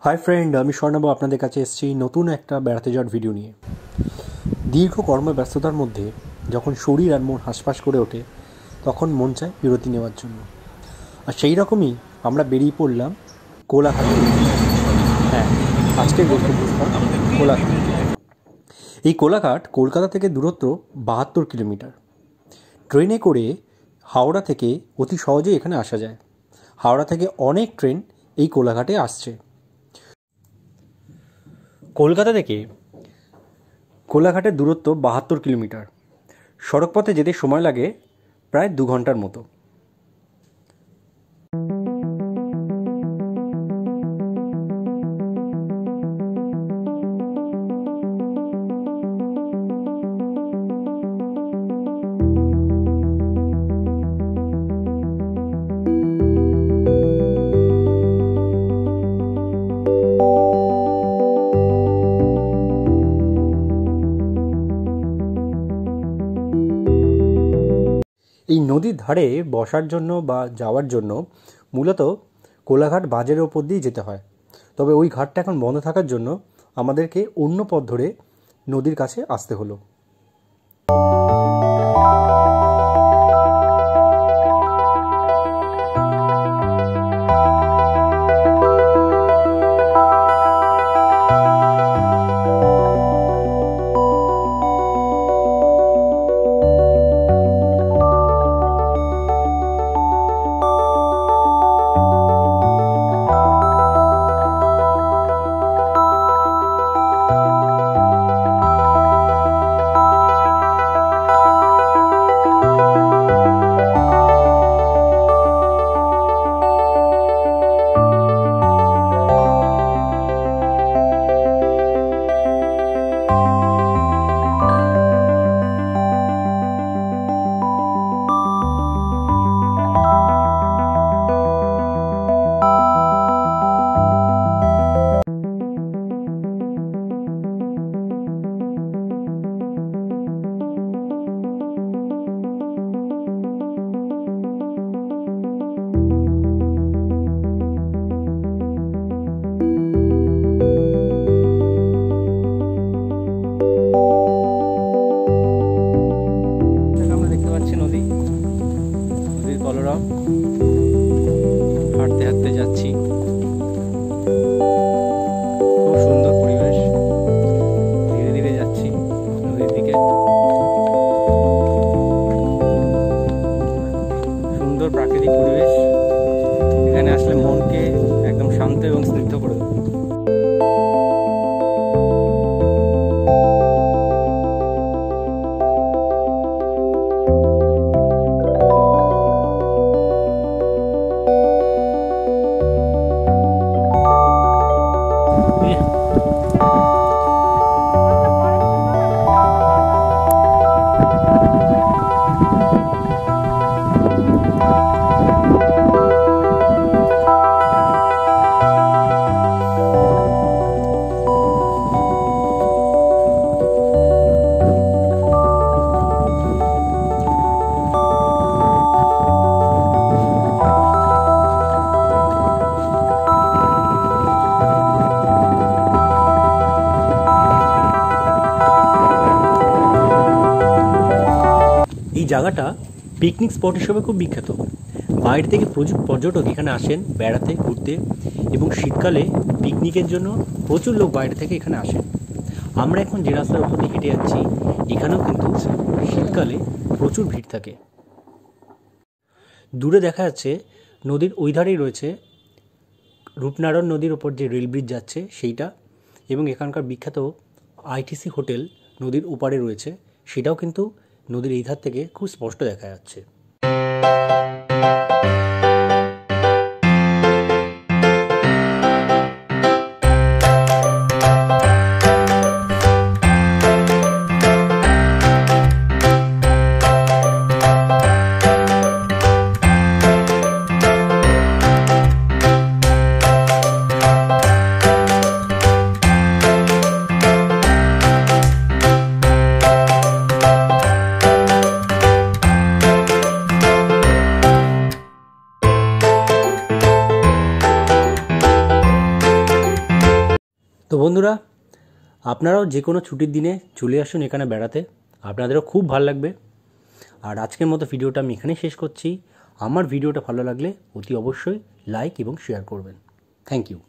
High friend আমি স্বর্ণাব আপনাদের কাছে এসেছি নতুন একটা বেড়াতে যাওয়ার ভিডিও নিয়ে। দীর্ঘ কর্মব্যস্ততার মধ্যে যখন শরীর আর মন হাঁসফাঁস করে ওঠে তখন মন চায় বিরতি নেওয়ার জন্য। আর সেই রকমই আমরা বেরিয়ে পড়লাম কোলাঘাটে। হ্যাঁ, আজকের গন্তব্যস্থল কোলাঘাট। এই কোলাঘাট কলকাতা থেকে দূরত্ব ৭২ কিলোমিটার। ট্রেনে করে হাওড়া থেকে অতি সহজেই এখানে আসা যায়। হাওড়া থেকে অনেক ট্রেন এই কোলাঘাটে আসছে। কলকাতা থেকে কোলাঘাটের দূরত্ব ৭২ কিলোমিটার। সড়কপথে যেতে সময় লাগে প্রায় ২ ঘন্টার মতো। এই নদীর ধারে বসার জন্য বা যাওয়ার জন্য মূলত কোলাঘাট বাজারের ওপর দিয়ে যেতে হয়। তবে ওই ঘাটটা এখন বন্ধ থাকার জন্য আমাদেরকে অন্য পথ ধরে নদীর কাছে আসতে হলো। হাঁটতে হাঁটতে যাচ্ছি, খুব সুন্দর পরিবেশ। ধীরে ধীরে যাচ্ছি নদীর দিকে। সুন্দর প্রাকৃতিক পরিবেশ, এখানে আসলে মনকে একদম শান্ত এবং স্নিগ্ধ করে দেবে। এই জায়গাটা পিকনিক স্পট হিসেবে খুব বিখ্যাত। বাইরে থেকে প্রচুর পর্যটক এখানে আসেন বেড়াতে, ঘুরতে, এবং শীতকালে পিকনিকের জন্য প্রচুর লোক বাইরে থেকে এখানে আসেন। আমরা এখন যে রাস্তার উপর দিয়ে হেঁটে যাচ্ছি এখানেও কিন্তু শীতকালে প্রচুর ভিড় থাকে। দূরে দেখা যাচ্ছে নদীর ওই ধারেই রয়েছে রূপনারায়ণ নদীর ওপর যে রেল ব্রিজ যাচ্ছে সেইটা, এবং এখানকার বিখ্যাত আইটিসি হোটেল নদীর ওপারে রয়েছে, সেটাও কিন্তু নদীর এই ধার থেকে খুব স্পষ্ট দেখা যাচ্ছে। তো বন্ধুরা, আপনারাও যে কোনো ছুটির দিনে চলে আসুন এখানে বেড়াতে, আপনাদেরও খুব ভালো লাগবে। আর আজকের মতো ভিডিওটা আমি এখানেই শেষ করছি। আমার ভিডিওটা ভালো লাগলে অতি অবশ্যই লাইক এবং শেয়ার করবেন। Thank you.